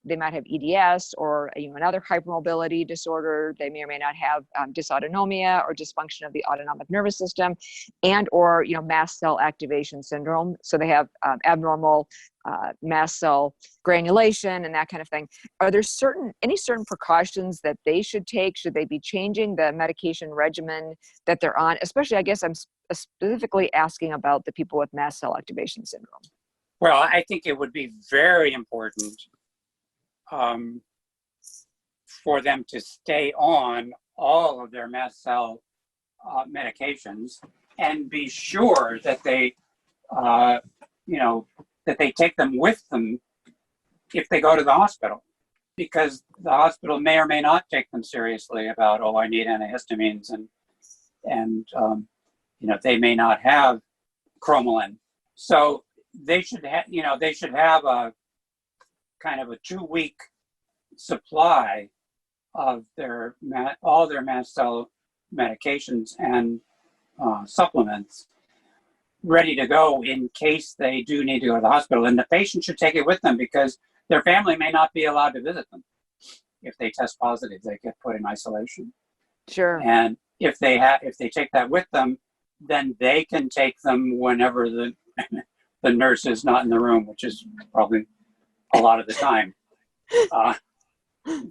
C: they might have EDS or another hypermobility disorder. They may or may not have dysautonomia or dysfunction of the autonomic nervous system, and or mast cell activation syndrome. So they have abnormal mast cell granulation and that kind of thing. Are there any certain precautions that they should take? Should they be changing the medication regimen that they're on? Especially, I guess I'm specifically asking about the people with mast cell activation syndrome.
B: Well, I think it would be very important for them to stay on all of their mast cell medications and be sure that they, that they take them with them if they go to the hospital, because the hospital may or may not take them seriously about, I need antihistamines, and they may not have cromolyn. So they should have a kind of a 2-week supply of all their mast cell medications and supplements ready to go in case they do need to go to the hospital. And the patient should take it with them, because their family may not be allowed to visit them. If they test positive, they get put in isolation.
C: Sure.
B: And if they take that with them, then they can take them whenever the nurse is not in the room, which is probably a lot of the time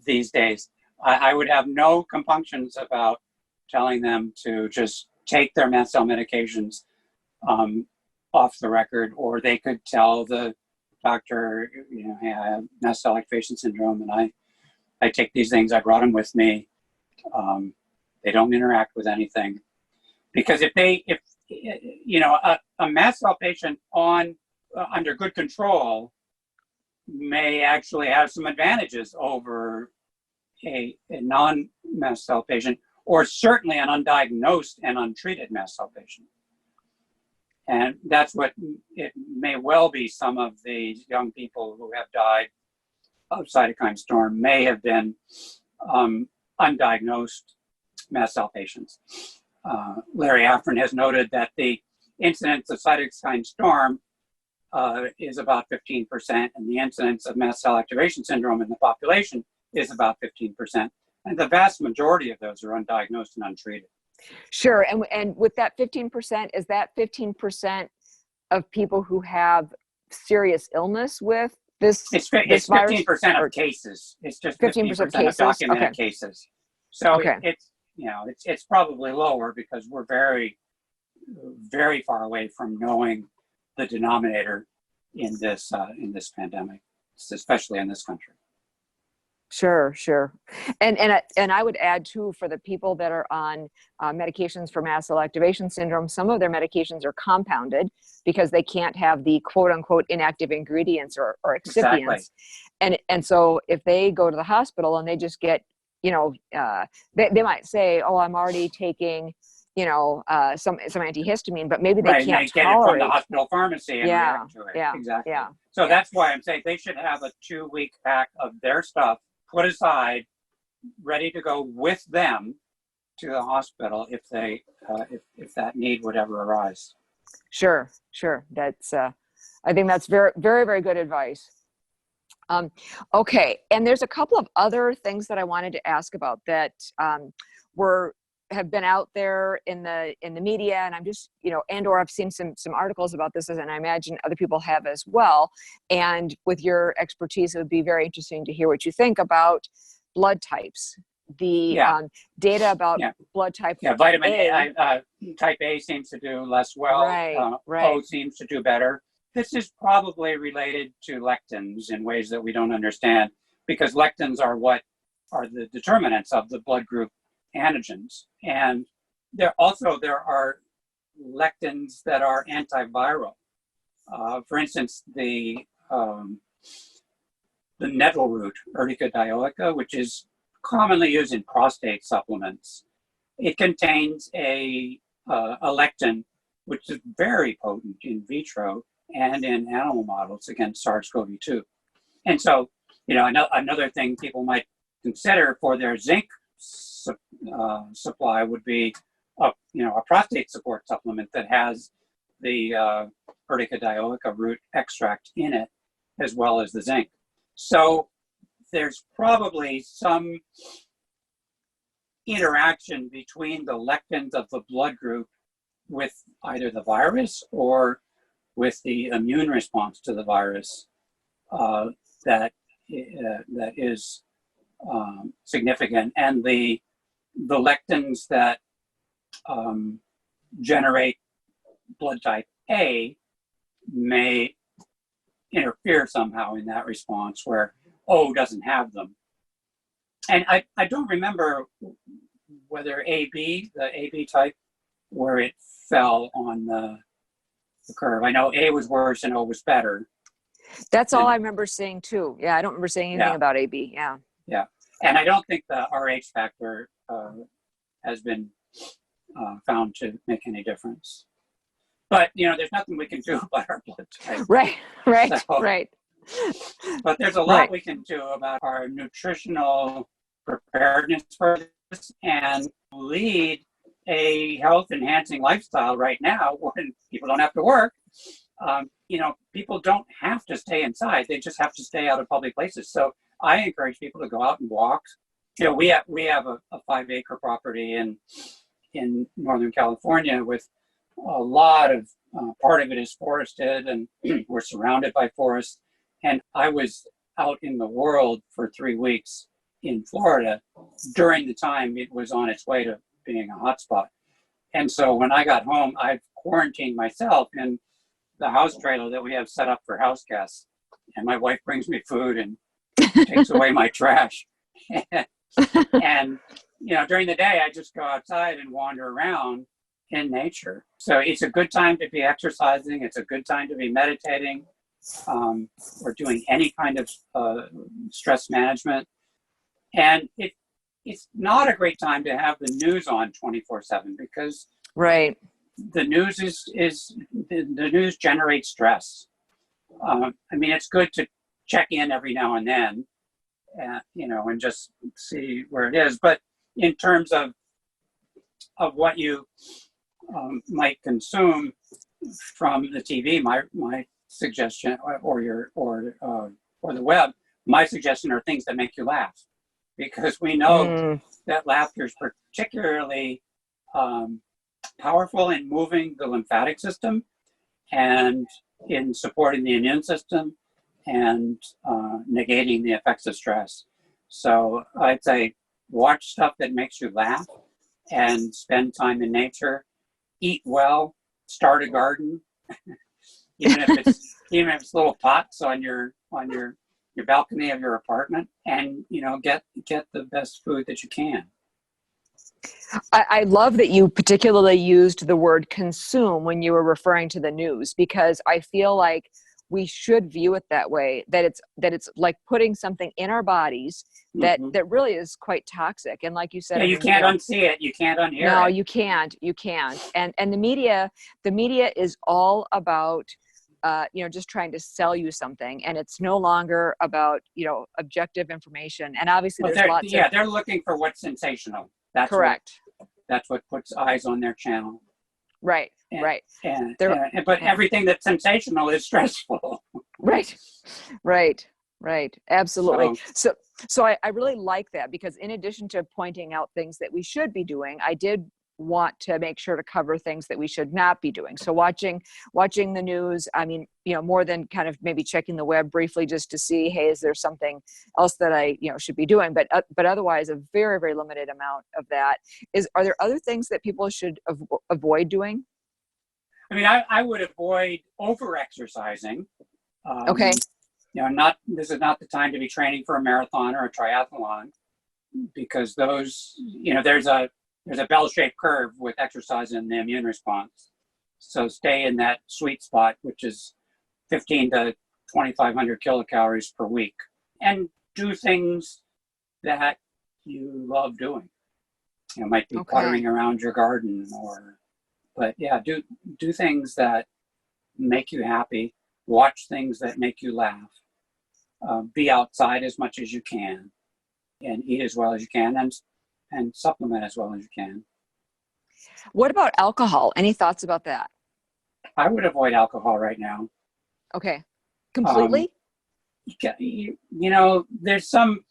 B: these days. I would have no compunctions about telling them to just take their mast cell medications off the record, or they could tell the doctor, hey, I have mast cell activation syndrome and I take these things, I brought them with me. They don't interact with anything. Because if a mast cell patient under good control may actually have some advantages over a non-mast cell patient, or certainly an undiagnosed and untreated mast cell patient. And that's what it may well be. Some of the young people who have died of cytokine storm may have been undiagnosed mast cell patients. Larry Afrin has noted that the incidence of cytokine storm is about 15%, and the incidence of mast cell activation syndrome in the population is about 15%. And the vast majority of those are undiagnosed and untreated.
C: Sure. And with that 15%, is that 15% of people who have serious illness with this
B: It's
C: this virus?
B: 15% of cases. It's just
C: 15% of
B: 15% of
C: cases?
B: documented
C: Okay.
B: cases. So
C: Okay.
B: it's probably lower because we're very, very far away from knowing the denominator in this pandemic, especially in this country.
C: Sure. And I would add too, for the people that are on medications for mast cell activation syndrome, some of their medications are compounded because they can't have the quote unquote inactive ingredients or excipients.
B: Exactly.
C: And so if they go to the hospital and they just get, they might say, oh, I'm already taking, some antihistamine, but maybe they
B: Right,
C: can't
B: and they get it from the hospital pharmacy and react to it. Exactly.
C: Yeah.
B: So that's why I'm saying they should have a 2-week pack of their stuff put aside, ready to go with them to the hospital if they if that need would ever arise.
C: Sure. That's I think that's very, very, very good advice. Okay, and there's a couple of other things that I wanted to ask about that have been out there in the media, and I'm just or I've seen some articles about this, and I imagine other people have as well. And with your expertise, it would be very interesting to hear what you think about blood types. The data about blood type
B: vitamin
C: A.
B: Type A seems to do less well.
C: Right.
B: O seems to do better. This is probably related to lectins in ways that we don't understand, because lectins are what are the determinants of the blood group antigens. And there are lectins that are antiviral. For instance, the nettle root, Urtica dioica, which is commonly used in prostate supplements. It contains a lectin, which is very potent in vitro and in animal models against SARS-CoV-2. And so, another thing people might consider for their zinc supply would be a prostate support supplement that has the Urtica dioica root extract in it, as well as the zinc. So there's probably some interaction between the lectins of the blood group with either the virus or with the immune response to the virus that is significant. And the lectins that generate blood type A may interfere somehow in that response where O doesn't have them. And I don't remember whether the AB type, where it fell on the curve. I know A was worse and O was better.
C: That's all I remember seeing too. Yeah, I don't remember saying anything about AB. Yeah.
B: Yeah. And I don't think the Rh factor has been found to make any difference. But, there's nothing we can do about our blood type.
C: Right.
B: But there's a lot we can do about our nutritional preparedness for this and lead a health enhancing lifestyle right now when people don't have to work. People don't have to stay inside. They just have to stay out of public places. So I encourage people to go out and walk. We have a 5-acre property in Northern California with a lot of, part of it is forested, and we're surrounded by forests. And I was out in the world for 3 weeks in Florida during the time it was on its way to being a hotspot. And so when I got home, I've quarantined myself in the house trailer that we have set up for house guests. And my wife brings me food and takes away my trash. And, during the day, I just go outside and wander around in nature. So it's a good time to be exercising. It's a good time to be meditating or doing any kind of stress management. And it's not a great time to have the news on 24/7 because the news the news generates stress. It's good to check in every now and then, and just see where it is. But in terms of what you might consume from the TV, my suggestion, or the web, my suggestion are things that make you laugh. because we know
C: Mm,
B: that laughter is particularly powerful in moving the lymphatic system and in supporting the immune system and negating the effects of stress. So I'd say watch stuff that makes you laugh and spend time in nature, eat well, start a garden, even if it's little pots on your balcony of your apartment, and get the best food that you can.
C: I love that you particularly used the word consume when you were referring to the news, because I feel like we should view it that way, that it's like putting something in our bodies that
B: Mm-hmm.
C: that really is quite toxic. And like you said,
B: Yeah,
C: I
B: you
C: mean,
B: can't unsee it. You can't unhear it.
C: no, you can't. And the media is all about just trying to sell you something, and it's no longer about objective information. And obviously,
B: Well,
C: there's lots of
B: they're looking for what's sensational. That's
C: correct.
B: That's what puts eyes on their channel.
C: Right,
B: And,
C: right.
B: but everything that's sensational is stressful.
C: Right, right. Absolutely. So I really like that, because in addition to pointing out things that we should be doing, I did want to make sure to cover things that we should not be doing. So watching the news, I mean, more than kind of maybe checking the web briefly just to see, hey, is there something else that I should be doing? But otherwise, a very, very limited amount of that. Are there other things that people should avoid doing?
B: I mean, I would avoid over-exercising.
C: Okay.
B: This is not the time to be training for a marathon or a triathlon, because those, there's a bell-shaped curve with exercise in the immune response. So stay in that sweet spot, which is 15 to 2,500 kilocalories per week, and do things that you love doing. It might be puttering around your garden, but yeah, do things that make you happy. Watch things that make you laugh. Be outside as much as you can, and eat as well as you can, and supplement as well as you can.
C: What about alcohol? Any thoughts about that?
B: I would avoid alcohol right now.
C: Okay. Completely?
B: There's some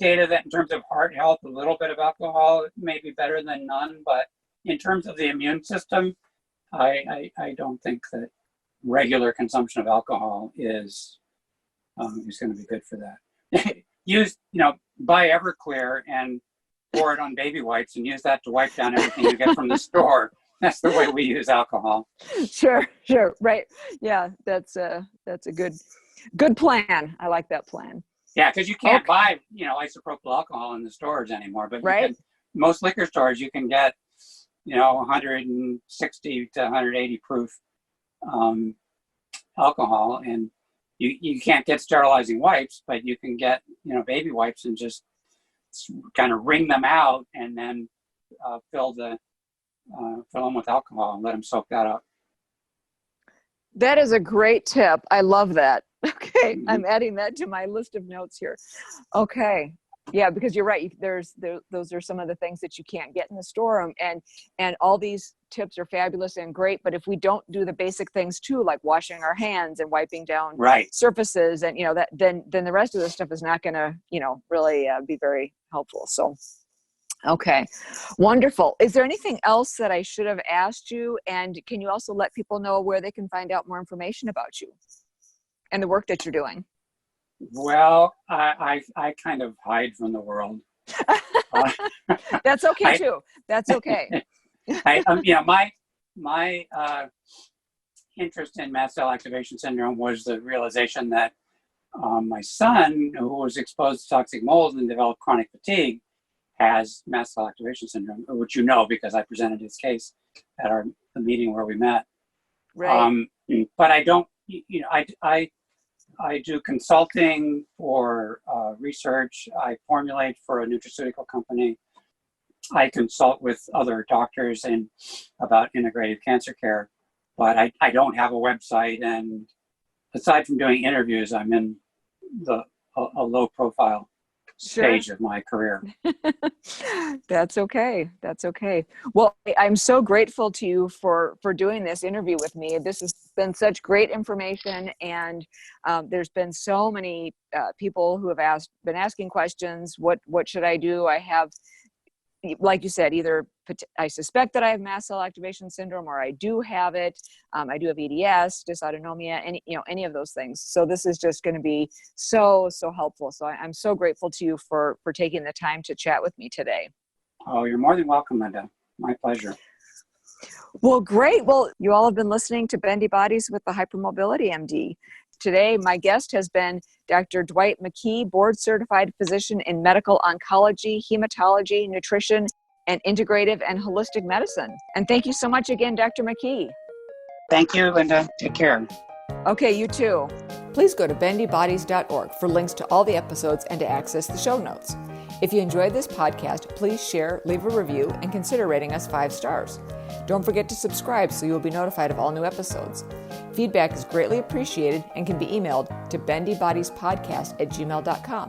B: data that in terms of heart health, a little bit of alcohol may be better than none, but in terms of the immune system, I don't think that regular consumption of alcohol is going to be good for that. Buy Everclear and pour it on baby wipes and use that to wipe down everything you get from the store. That's the way we use alcohol.
C: Sure. Right. Yeah, that's a good plan. I like that plan.
B: Yeah, because you can't buy, isopropyl alcohol in the stores anymore, but most liquor stores you can get, 160 to 180 proof alcohol, and you can't get sterilizing wipes, but you can get, baby wipes and just kind of wring them out and then fill them with alcohol and let them soak that up.
C: That is a great tip. I love that. Okay.
B: Mm-hmm.
C: I'm adding that to my list of notes here. Okay. Yeah, because you're right. Those are some of the things that you can't get in the store, and all these tips are fabulous and great. But if we don't do the basic things too, like washing our hands and wiping down surfaces, and then the rest of the stuff is not going to really be very helpful. So, okay, wonderful. Is there anything else that I should have asked you? And can you also let people know where they can find out more information about you and the work that you're doing?
B: Well, I kind of hide from the world.
C: That's okay too. That's okay.
B: My interest in mast cell activation syndrome was the realization that my son, who was exposed to toxic mold and developed chronic fatigue, has mast cell activation syndrome, which because I presented his case at the meeting where we met.
C: Right.
B: But I don't. I do consulting for research. I formulate for a nutraceutical company. I consult with other doctors about integrative cancer care, but I don't have a website. And aside from doing interviews, I'm in a low profile stage of my career.
C: That's okay. That's okay. Well, I'm so grateful to you for doing this interview with me. This has been such great information, and there's been so many people who have been asking questions. What should I do? I have, like you said, either I suspect that I have mast cell activation syndrome, or I do have it. I do have EDS, dysautonomia, any of those things. So this is just going to be so helpful. So I'm so grateful to you for taking the time to chat with me today.
B: Oh, you're more than welcome, Linda. My pleasure.
C: Well, great. Well, you all have been listening to Bendy Bodies with the Hypermobility MD. Today, my guest has been Dr. Dwight McKee, board-certified physician in medical oncology, hematology, nutrition, and integrative and holistic medicine. And thank you so much again, Dr. McKee.
B: Thank you, Linda. Take care.
C: Okay, you too.
A: Please go to bendybodies.org for links to all the episodes and to access the show notes. If you enjoyed this podcast, please share, leave a review, and consider rating us 5 stars. Don't forget to subscribe so you will be notified of all new episodes. Feedback is greatly appreciated and can be emailed to bendybodiespodcast@gmail.com.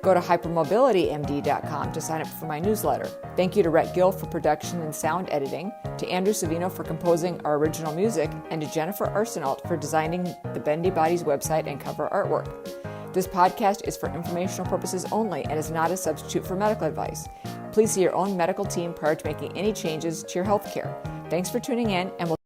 A: Go to hypermobilitymd.com to sign up for my newsletter. Thank you to Rhett Gill for production and sound editing, to Andrew Savino for composing our original music, and to Jennifer Arsenault for designing the Bendy Bodies website and cover artwork. This podcast is for informational purposes only and is not a substitute for medical advice. Please see your own medical team prior to making any changes to your health care. Thanks for tuning in, and we'll